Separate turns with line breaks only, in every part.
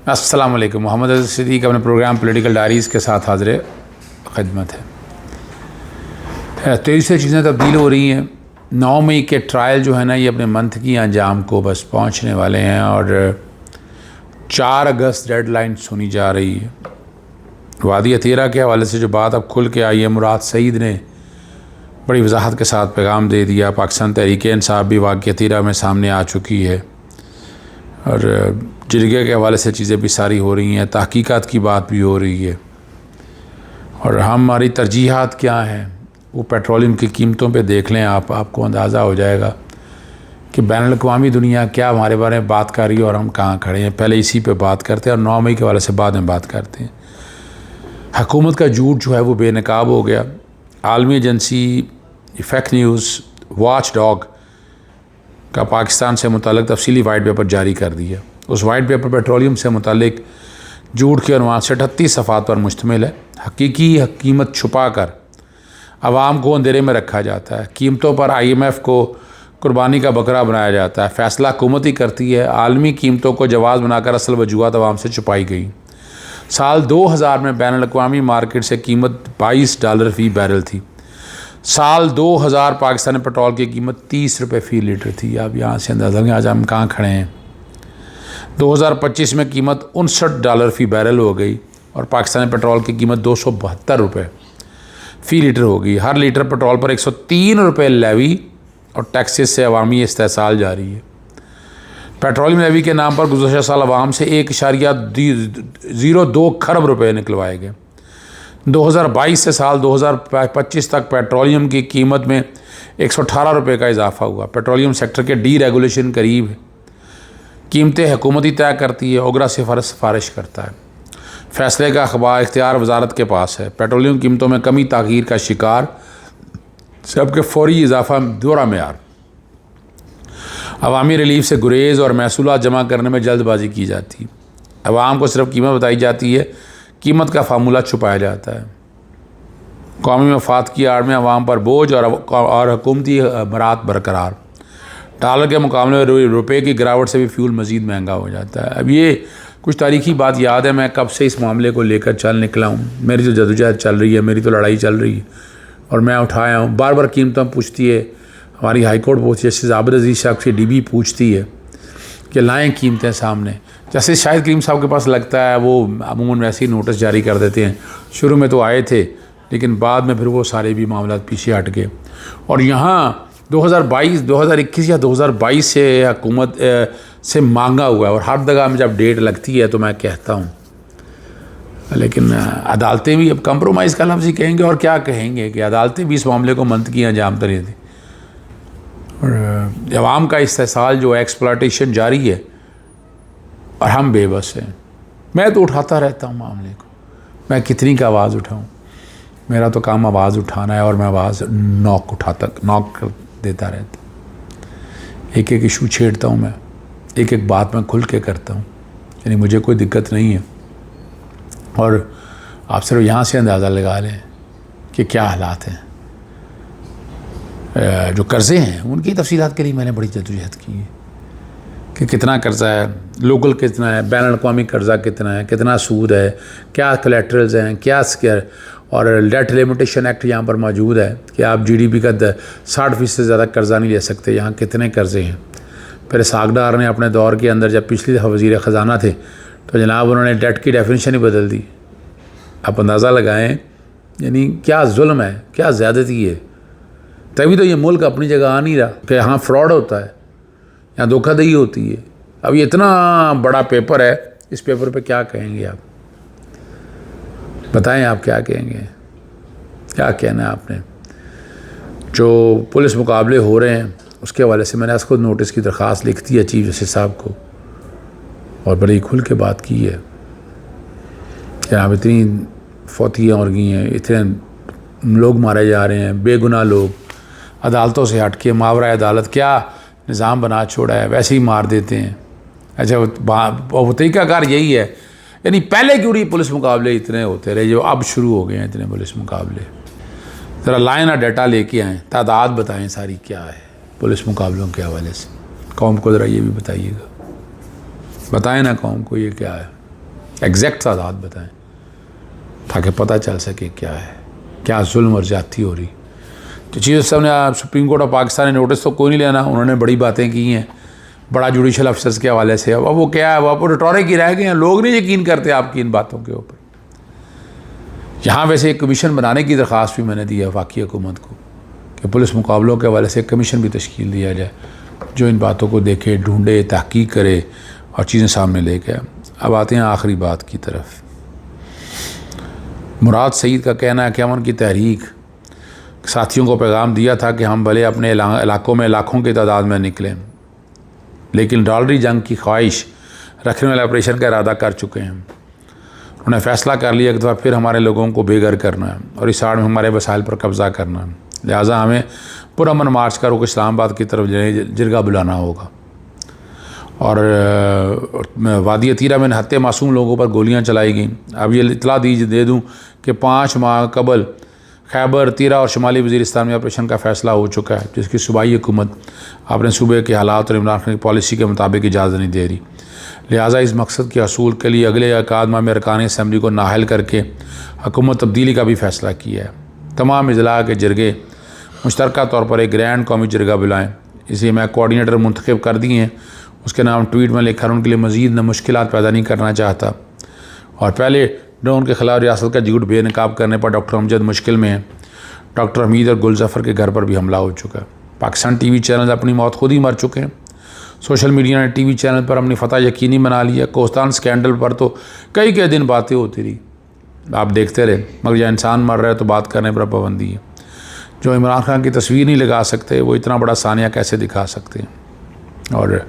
अस्सलाम वालेकुम। मोहम्मद अज़ीज़ सिद्दीक़ अपने प्रोग्राम पॉलिटिकल डायरीज़ के साथ हाज़िर ख़िदमत है। तेज़ी से चीज़ें तब्दील हो रही हैं। 9 मई के ट्रायल जो है ना, ये अपने मंथ की अंजाम को बस पहुंचने वाले हैं और 4 अगस्त डेडलाइन सुनी जा रही है। वादी अतीरा के हवाले से जो बात अब खुल के आई है, मुराद सईद ने बड़ी वजाहत के साथ पैगाम दे दिया। पाकिस्तान तहरीक इंसाफ भी वाक़ई अतीरा में सामने आ चुकी है और जिरगे के हवाले से चीज़ें भी सारी हो रही हैं, तहकीकात की बात भी हो रही है। और हमारी तरजीहात क्या हैं वो पेट्रोलियम की कीमतों पे देख लें आप, आपको अंदाज़ा हो जाएगा कि बैनुल-अक़वामी दुनिया क्या हमारे बारे में बात कर रही है और हम कहाँ खड़े हैं। पहले इसी पे बात करते हैं और 9 मई के हवाले से बाद में बात करते हैं। हुकूमत का झूठ जो है वो बेनकाब हो गया। आलमी agency fake news watch dog का पाकिस्तान से मुताल्लिक़ तफसीली वाइट पेपर जारी कर दिया। उस वाइट पेपर पेट्रोलियम से मुताल्लिक़ झूठ के अनुमान से 38 सफ़ात पर मुश्तमिल है। हकीकी कीमत छुपा कर आवाम को अंधेरे में रखा जाता है। कीमतों पर IMF को कुर्बानी का बकरा बनाया जाता है। फ़ैसला हुकूमत ही करती है। आलमी कीमतों को जवाज़ बनाकर असल वजूहात आवाम से छुपाई गई। साल 2000 में बैनुल-अक़वामी मार्केट से कीमत $22 फ़ी बैरल थी। साल 2000 पाकिस्तानी पेट्रोल की कीमत $30 फ़ी लीटर थी। आप यहाँ से अंदाज़ा लें आज हम कहाँ खड़े हैं। 2025 में कीमत $59 फ़ी बैरल हो गई और पाकिस्तानी पेट्रोल की कीमत $272 फ़ी लीटर हो गई। हर लीटर पेट्रोल पर $103 लेवी और टैक्सेस से अवामी इस्तेहसाल जारी है। पेट्रोलियम लेवी के नाम पर गुज़श्ता साल अवाम से 1.02 खरब रुपये निकलवाए गए। 2022 से साल 2025 तक पेट्रोलियम की कीमत में $118 का इजाफा हुआ। पेट्रोलियम सेक्टर के डीरेगुलेशन करीब है। कीमतें हुकूमत ही तय करती है, ओगरा सिफारिश करता है। फ़ैसले का इख्तियार वजारत के पास है। पेट्रोलियम कीमतों में कमी ताख़ीर का शिकार, सबके फौरी इजाफा दोहरा मेयार, अवामी रिलीफ से गुरेज़ और महसूलात जमा करने में जल्दबाजी की जाती है। अवाम को सिर्फ कीमत बताई जाती है, कीमत का फार्मूला छुपाया जाता है। कौमी मफाद की आड़ में अवाम पर बोझ और हुकूमती मरात बरकरार। डॉलर के मुकाबले में रुपये की गिरावट से भी फ्यूल मज़ीद महंगा हो जाता है। अब ये कुछ तारीख़ी बात याद है, मैं कब से इस मामले को लेकर चल निकला हूँ। मेरी तो जदोजहद चल रही है, मेरी तो लड़ाई चल रही है और मैं उठाया हूँ। बार बार कीमतें पूछती है, हमारी हाई कोर्ट पूछती है, जस्टिस आबिद अज़ीज़ साहब से DB पूछती है कि लाएँ कीमतें सामने। जस्टिस शाहिद करीम साहब के पास लगता है वो अमूमन वैसे ही नोटिस जारी कर देते हैं। शुरू में तो आए थे लेकिन बाद में फिर वो सारे भी मामला पीछे हट गए। और यहाँ 2021 या 2022 से हुकूमत से मांगा हुआ है और हर जगह में जब डेट लगती है तो मैं कहता हूँ, लेकिन अदालतें भी अब कंप्रोमाइज़ का लफ्ज़ ही कहेंगे और क्या कहेंगे कि अदालतें भी इस मामले को मंतकी अंजाम दे थी। और अवाम का इस्तेहसाल जो एक्सप्लॉयटेशन जारी है और हम बेबस हैं। मैं तो उठाता रहता हूँ मामले को, मैं कितनी का आवाज़ उठाऊँ। मेरा तो काम आवाज़ उठाना है और मैं आवाज़ नॉक कर देता रहता। एक एक इशू छेड़ता हूँ मैं, एक एक बात मैं खुल के करता हूँ, यानी मुझे कोई दिक्कत नहीं है। और आप सिर्फ यहाँ से अंदाज़ा लगा लें कि क्या हालात हैं। जो कर्ज़े हैं उनकी तफसीलात के लिए मैंने बड़ी जद्दोजहद की है कि कितना कर्ज़ा है, लोकल कितना है, बैनुल-अक़वामी कर्ज़ा कितना है, कितना सूद है, क्या कोलैटरल्स हैं, क्या स्केयर। और डेट लिमिटेशन एक्ट यहाँ पर मौजूद है कि आप GDP का 60% से ज़्यादा कर्ज़ा नहीं ले सकते। यहाँ कितने कर्ज़े हैं। फिर सागडार ने अपने दौर के अंदर जब पिछली दफ़ा वज़ीर ख़जाना थे तो जनाब उन्होंने डेट की डेफिनेशन ही बदल दी। आप अंदाज़ा लगाएं, यानी क्या जुल्म है, क्या ज़्यादती है। तभी तो ये मुल्क अपनी जगह आ नहीं रहा कि यहाँ फ्रॉड होता है, यहाँ धोखाधड़ी होती है। अब ये इतना बड़ा पेपर है, इस पेपर पे क्या कहेंगे आप बताएं, आप क्या कहेंगे, क्या कहना है आपने। जो पुलिस मुकाबले हो रहे हैं उसके हवाले से मैंने खुद नोटिस की दरख्वास्त लिख दी है चीफ जस्टिस साहब को और बड़ी खुल के बात की है कि आप इतनी फौतियाँ और गई हैं, इतने लोग मारे जा रहे हैं, बेगुनाह लोग अदालतों से हट के मावरा अदालत क्या निज़ाम बना छोड़ा है, वैसे ही मार देते हैं। अच्छा वो तरीक़ाकार यही है, यानी पहले क्यों नहीं पुलिस मुकाबले इतने होते रहे जो अब शुरू हो गए हैं इतने पुलिस मुकाबले। ज़रा लाइन और डाटा लेके आएँ, तादाद बताएं सारी क्या है पुलिस मुकाबलों के हवाले से। कौम को ज़रा ये भी बताइएगा, बताएं ना कौम को ये क्या है। एग्जैक्ट तादाद बताएं ताकि पता चल सके क्या है, क्या जुल्म और ज्यादती हो रही। तो चीफ जस्टिस साहब ने सुप्रीम कोर्ट ऑफ पाकिस्तान ने नोटिस तो कोई नहीं लेना, उन्होंने बड़ी बातें की हैं बड़ा जुडिशल अफसर्स के हवाले से। अब वो क्या है, वो रिटोरिक ही रह गए हैं, लोग नहीं यकीन करते आपकी इन बातों के ऊपर। यहाँ वैसे एक कमीशन बनाने की दरख्वास्त भी मैंने दी है वफाकी हुकूमत को कि पुलिस मुकाबलों के हवाले से एक कमीशन भी तश्कील दिया जाए जो इन बातों को देखे, ढूंढे, तहकीक करे और चीज़ें सामने लेके आए। अब आते हैं आखिरी बात की तरफ। मुराद सईद का कहना है कि अमन की तहरीक साथियों को पैगाम दिया था कि हम भले अपने इलाकों में लाखों की तादाद में निकलें, लेकिन डॉलरी जंग की ख्वाहिश रखने वाले ऑपरेशन का इरादा कर चुके हैं। उन्होंने फ़ैसला कर लिया कि दफ़ा फिर हमारे लोगों को बेघर करना है और इस आड़ में हमारे वसाइल पर कब्ज़ा करना है, लिहाजा हमें पुरअमन मार्च का रुख इस्लामाबाद की तरफ जिरगा बुलाना होगा। और वादी अतीरा में हत्या मासूम लोगों पर गोलियां चलाई गईं। अब ये इतला दे दूं कि 5 माह कबल खैबर, तीरा और शुमाली वज़ीरिस्तान में ऑपरेशन का फ़ैसला हो चुका है, जिसकी सूबाई हुकूमत अपने सूबे के हालात और इमरान खान की पॉलिसी के मुताबिक इजाज़त नहीं दे रही। लिहाजा इस मकसद के हसूल के लिए अगले एकाद माह में अरकान असम्बली को नाअहल करके हुकूमत तब्दीली का भी फ़ैसला किया है। तमाम अजला के जरगे मुश्तरका तौर पर एक ग्रैंड कौमी जरगा बुलाएँ। इसे मैं कोऑर्डिनेटर मुंतखब कर दिए हैं, उसके नाम ट्वीट में लिखा। उनके लिए मज़ीद न मुश्किलात पैदा नहीं करना चाहता। और पहले ड्रोन के ख़िलाफ़ रियासत का झूठ बेनकाब करने पर डॉक्टर अमजद मुश्किल में है। डॉक्टर हमीद और गुलजफ़र के घर पर भी हमला हो चुका है। पाकिस्तान टीवी चैनल अपनी मौत खुद ही मर चुके हैं। सोशल मीडिया ने टीवी चैनल पर अपनी फतह यकीनी बना लिया। कोस्तान स्कैंडल पर तो कई दिन बातें होती रही, आप देखते रहे, मगर जब इंसान मर रहा है तो बात करने पर पाबंदी है। जो इमरान खान की तस्वीर नहीं लगा सकते वो इतना बड़ा सानिया कैसे दिखा सकते हैं। और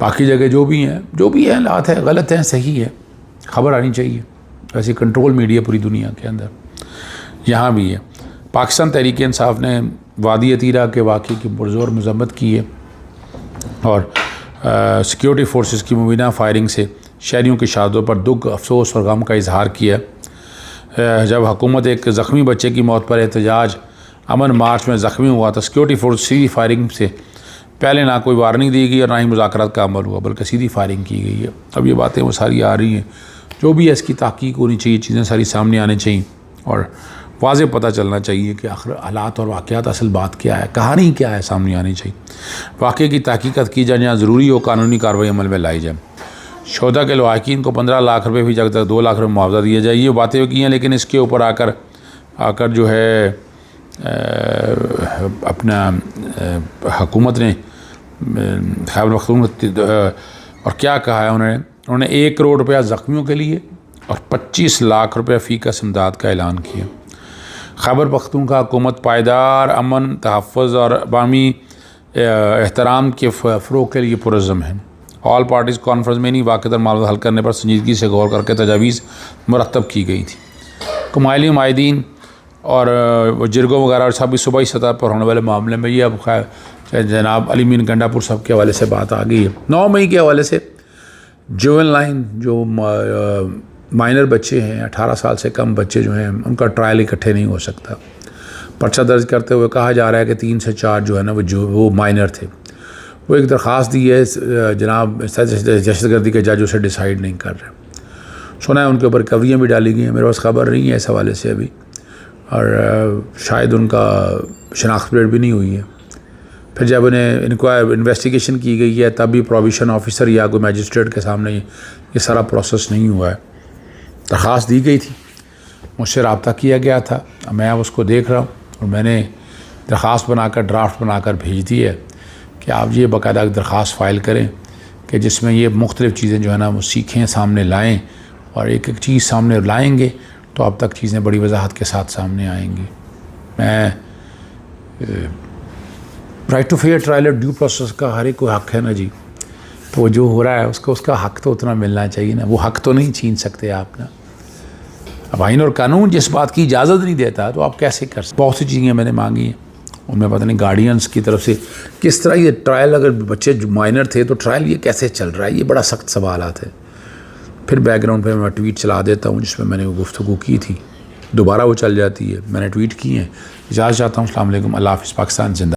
बाकी जगह जो भी है हालात है, गलत हैं, सही है, खबर आनी चाहिए। वैसे कंट्रोल मीडिया पूरी दुनिया के अंदर यहाँ भी है। पाकिस्तान तहरीक इंसाफ ने वादी अतीरा के वाक़े की पुरज़ोर मज़म्मत की है और सिक्योरिटी फोर्सेस की मुबीना फायरिंग से शहरियों की शहादतों पर दुख, अफसोस और गम का इजहार किया। जब हुकूमत एक ज़ख्मी बच्चे की मौत पर एहतजाज अमन मार्च में ज़ख्मी हुआ तो सिक्योरिटी फोर्स सीधी फायरिंग से पहले ना कोई वार्निंग दी गई और ना ही मुज़ाकरात का अमल हुआ, बल्कि सीधी फायरिंग की गई है। अब ये बातें वो सारी आ रही हैं, जो भी है इसकी तहकीक होनी चाहिए, चीज़ें सारी सामने आनी चाहिए और वाज़ेह पता चलना चाहिए कि आखिर हालात और वाक़यात असल बात क्या है, कहानी क्या है, सामने आनी चाहिए। वाक़े की तहकीकत की जाए, जहाँ ज़रूरी हो कानूनी कार्रवाई अमल में लाई जाए। शोधा के लवाकिन को 15 लाख रुपये भी जब तक 2 लाख रुपये मुआवजा दिया जाए, ये बातें की हैं। लेकिन इसके ऊपर आकर जो है अपना हुकूमत ने खैबर पख्तूनख्वा और क्या कहा है उन्होंने 1 करोड़ रुपया ज़ख्मियों के लिए और 25 लाख रुपये फ़ी का इमदाद का ऐलान किया। खैबर पख्तूनख्वा हुकूमत पायदार अमन, तहफ़्फ़ुज़ और अवामी एहतराम के फ़रोग़ के लिए पुरज़्ज़म है। ऑल पार्टीज़ कॉन्फ्रेंस में नहीं वाक़िअतन मामला हल करने पर संजीदगी से गौर करके तजावीज़ मुरतब की गई थी। कमाइली माहिदीन और जिरगों वगैरह और सभी सूबाई सतह पर होने वाले मामले में ये अब खैर जनाब अली मीन गंडापुर साहब के हवाले से बात आ गई है। 9 मई के हवाले से जुवेनाइल जो माइनर बच्चे हैं, 18 साल से कम बच्चे जो हैं, उनका ट्रायल इकट्ठे नहीं हो सकता। पर्चा दर्ज करते हुए कहा जा रहा है कि 3 से 4 जो है ना वो माइनर थे। वो एक दरख्वास्त दी है जनाब दहशतगर्दी के जज उसे डिसाइड नहीं कर रहे। सुना है उनके ऊपर रिकवरियाँ भी डाली गई हैं, मेरे पास खबर नहीं है इस हवाले से अभी, और शायद उनका शनाख्त प्लेट भी नहीं हुई है। फिर जब उन्हें इन्वेस्टिगेशन की गई है तब भी प्रोविशन ऑफिसर या कोई मैजिस्ट्रेट के सामने ये सारा प्रोसेस नहीं हुआ है। दरख्वास्त दी गई थी, मुझसे रब्ता किया गया था, मैं अब उसको देख रहा हूँ और मैंने दरख्वास्त बनाकर ड्राफ्ट बनाकर भेज दी है कि आप ये बाकायदा दरख्वास्त फ़ाइल करें कि जिसमें ये मुख्तलिफ़ चीज़ें जो है ना वो सीखें, सामने लाएँ, और एक एक चीज़ सामने लाएंगे तो अब तक चीज़ें बड़ी वजाहत के साथ सामने आएंगी। मैं राइट टू फेयर ट्रायल और ड्यू प्रोसेस का हर एक को हक़ है ना जी, तो जो हो रहा है उसका हक़ तो उतना मिलना चाहिए ना, वो हक़ तो नहीं छीन सकते आप ना। अब आइन और कानून जिस बात की इजाज़त नहीं देता तो आप कैसे कर सकते। बहुत सी चीज़ें मैंने मांगी हैं, उनमें पता नहीं गार्डियंस की तरफ से किस तरह ये ट्रायल, अगर बच्चे जो माइनर थे तो ट्रायल ये कैसे चल रहा है, ये बड़ा सख्त सवालात है। फिर बैकग्राउंड पे मैं ट्वीट चला देता हूँ जिसमें मैंने वो गुफ्तगू की थी, दोबारा वो चल जाती है। मैंने ट्वीट की है। इजाज़त चाहता हूँ। अस्सलाम वालेकुम, अल्लाह हाफ़िज़। पाकिस्तान जिंदा।